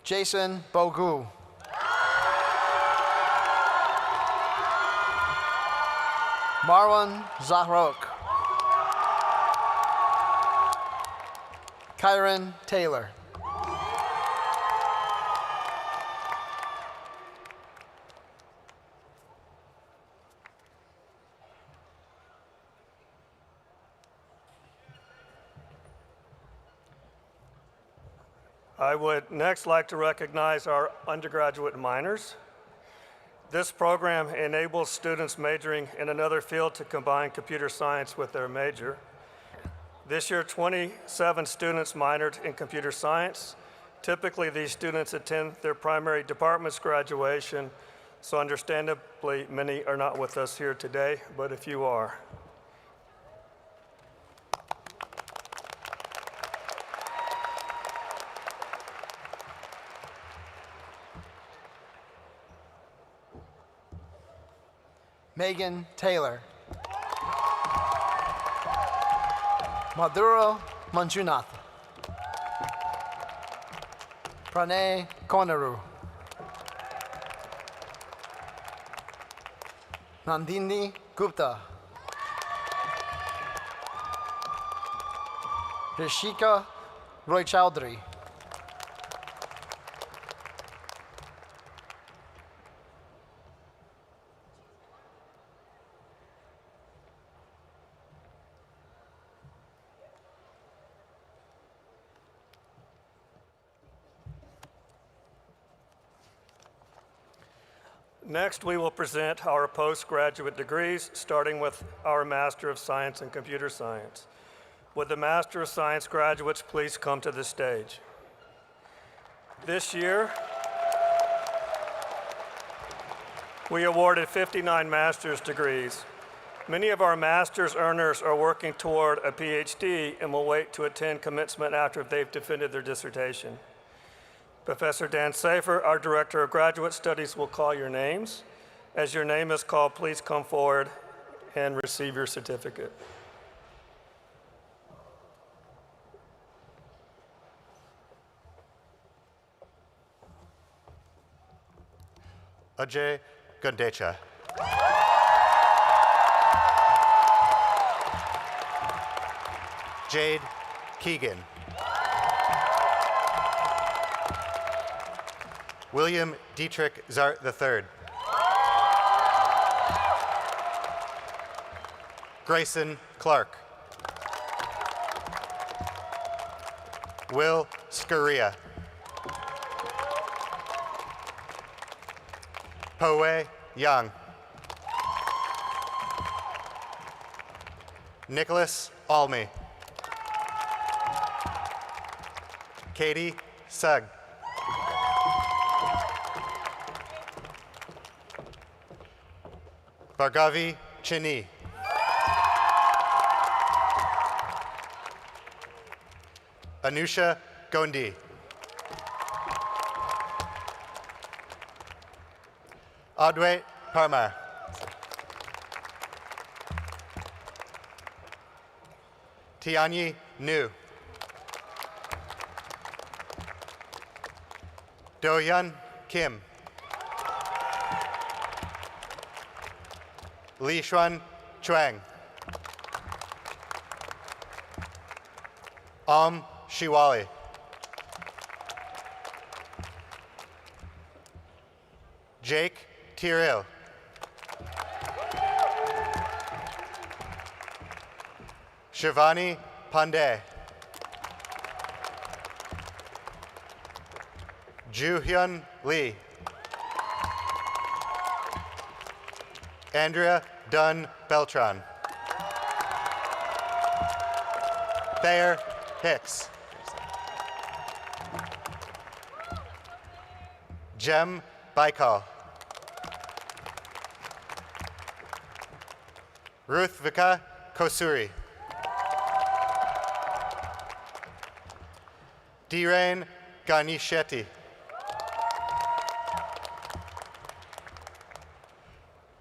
Jason Bogu. Marwan Zahrok. Kyron Taylor. I would next like to recognize our undergraduate minors. This program enables students majoring in another field to combine computer science with their major. This year, 27 students minored in computer science. Typically, these students attend their primary department's graduation, so understandably, many are not with us here today, but a few are. Megan Taylor. Madhura Manjunath. Pranay Konaru. Nandini Gupta. Rishika Roy Chowdhury. Next, we will present our postgraduate degrees, starting with our Master of Science in Computer Science. Would the Master of Science graduates please come to the stage? This year, we awarded 59 master's degrees. Many of our master's earners are working toward a PhD and will wait to attend commencement after they've defended their dissertation. Professor Dan Safer, our Director of Graduate Studies, will call your names. As your name is called, please come forward and receive your certificate. Ajay Gundecha. Jade Keegan. William Dietrich Zart III. Grayson Clark. Will Scaria. Poe Young. Nicholas Almy. Katie Sugg. Bhargavi Chini. Anusha Gondi. Adwait Parmar. Tianyi Nu. Doyun Kim. Li Xuan Chuang. Shiwali. Jake Tiril. Shivani Pandey. Juhyun Lee. Andrea Dunn Beltran. Thayer Hicks. Jem Baikal. Ruthvika Kosuri. Dhiren Ganeshetty.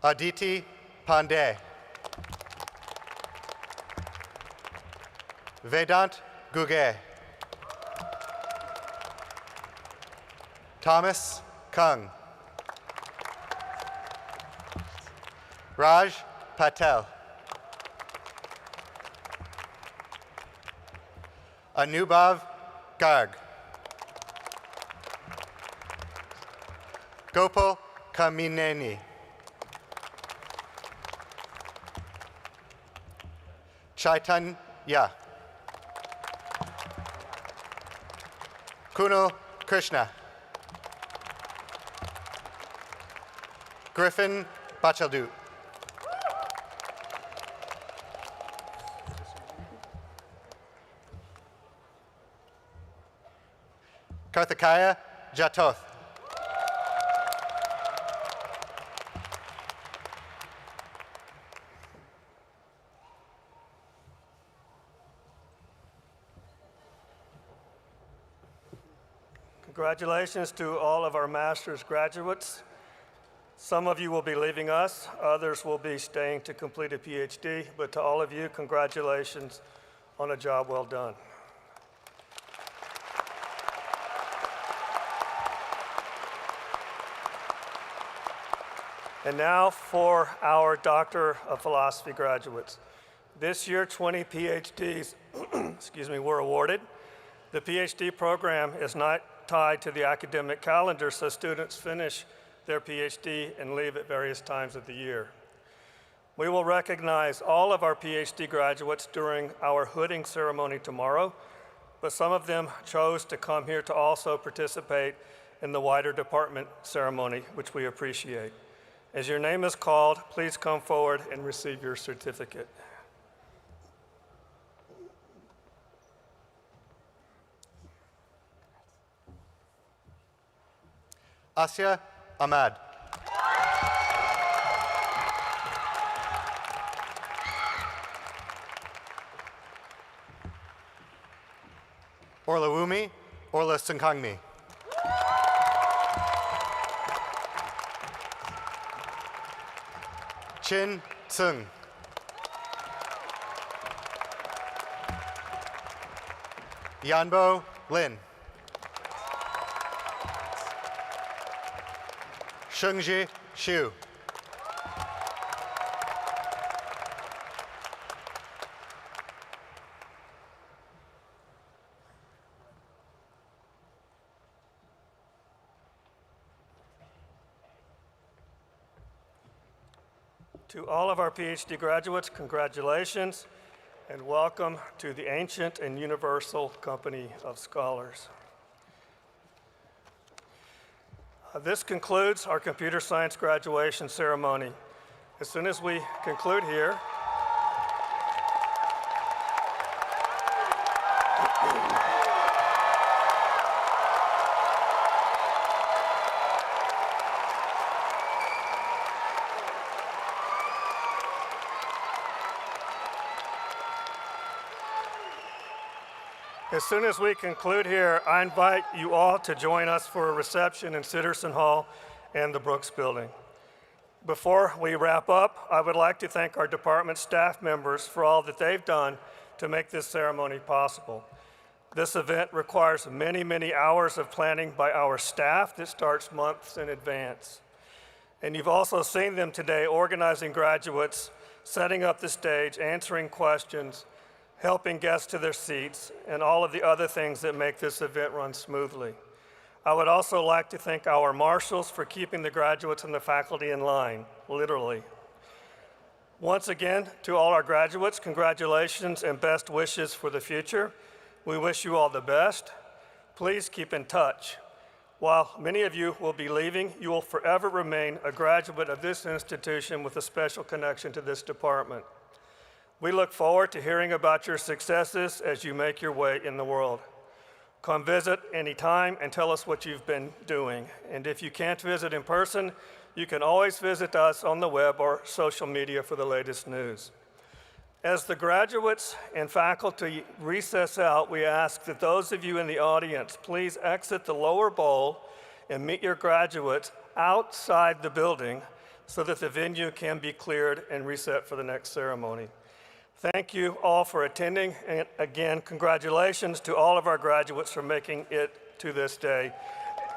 Aditi Pandey. Vedant Guge. Thomas Kung. Raj Patel. Anubhav Garg. Gopal Kamineni. Chaitanya. Kunal Krishna. Griffin Bachaldu. Karthikaya Jatoth. Congratulations to all of our master's graduates. Some of you will be leaving us, others will be staying to complete a PhD, but to all of you, congratulations on a job well done. And now for our Doctor of Philosophy graduates. This year, 20 PhDs were awarded. The PhD program is not tied to the academic calendar, so students finish their PhD and leave at various times of the year. We will recognize all of our PhD graduates during our hooding ceremony tomorrow, but some of them chose to come here to also participate in the wider department ceremony, which we appreciate. As your name is called, please come forward and receive your certificate. Asya Ahmad. Orlawumi Orla Sungkangmi. Chin Tsung. Yanbo Lin. Shengji Xu. To all of our PhD graduates, congratulations and welcome to the ancient and universal company of scholars. This concludes our computer science graduation ceremony. As soon as we conclude here, I invite you all to join us for a reception in Sitterson Hall and the Brooks Building. Before we wrap up, I would like to thank our department staff members for all that they've done to make this ceremony possible. This event requires many, many hours of planning by our staff that starts months in advance. And you've also seen them today organizing graduates, setting up the stage, answering questions, helping guests to their seats, and all of the other things that make this event run smoothly. I would also like to thank our marshals for keeping the graduates and the faculty in line, literally. Once again, to all our graduates, congratulations and best wishes for the future. We wish you all the best. Please keep in touch. While many of you will be leaving, you will forever remain a graduate of this institution with a special connection to this department. We look forward to hearing about your successes as you make your way in the world. Come visit anytime and tell us what you've been doing. And if you can't visit in person, you can always visit us on the web or social media for the latest news. As the graduates and faculty recess out, we ask that those of you in the audience please exit the lower bowl and meet your graduates outside the building so that the venue can be cleared and reset for the next ceremony. Thank you all for attending, and again, congratulations to all of our graduates for making it to this day.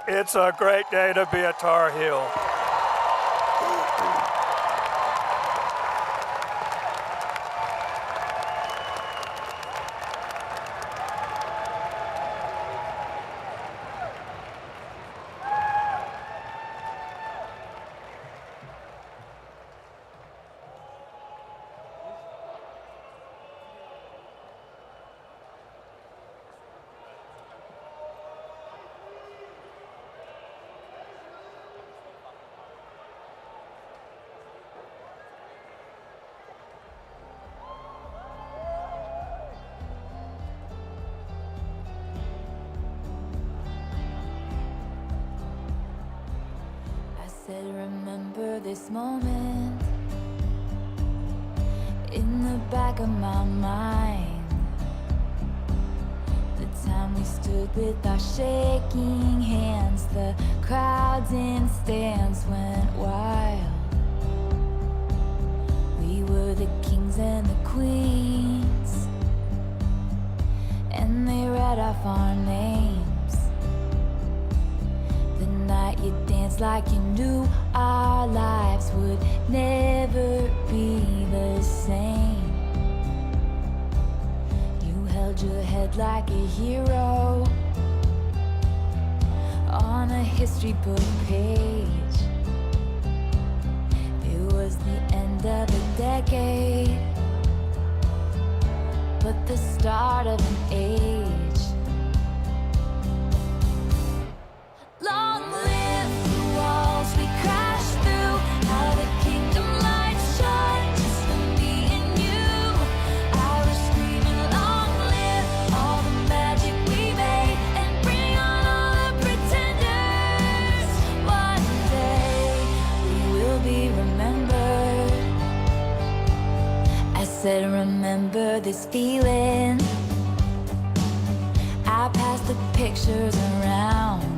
It's a great day to be at Tar Heel. Said, remember this moment in the back of my mind. The time we stood with our shaking hands, the crowds in stands went wild. We were the kings and the queens, and they read off our names. The night you danced like you knew our lives would never be the same. You held your head like a hero on a history book page. It was the end of a decade, but the start of an age. Long live the walls we crashed through, how the kingdom lights shine just for me and you. I was screaming, long live all the magic we made, and bring on all the pretenders. One day we will be remembered. I said, remember this feeling. I passed the pictures around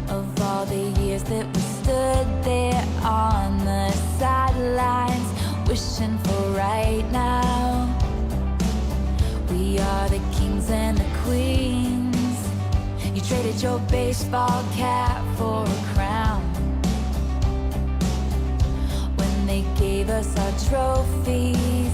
of all the years that we stood there on the sidelines, wishing for right now. We are the kings and the queens. You traded your baseball cap for a crown when they gave us our trophies.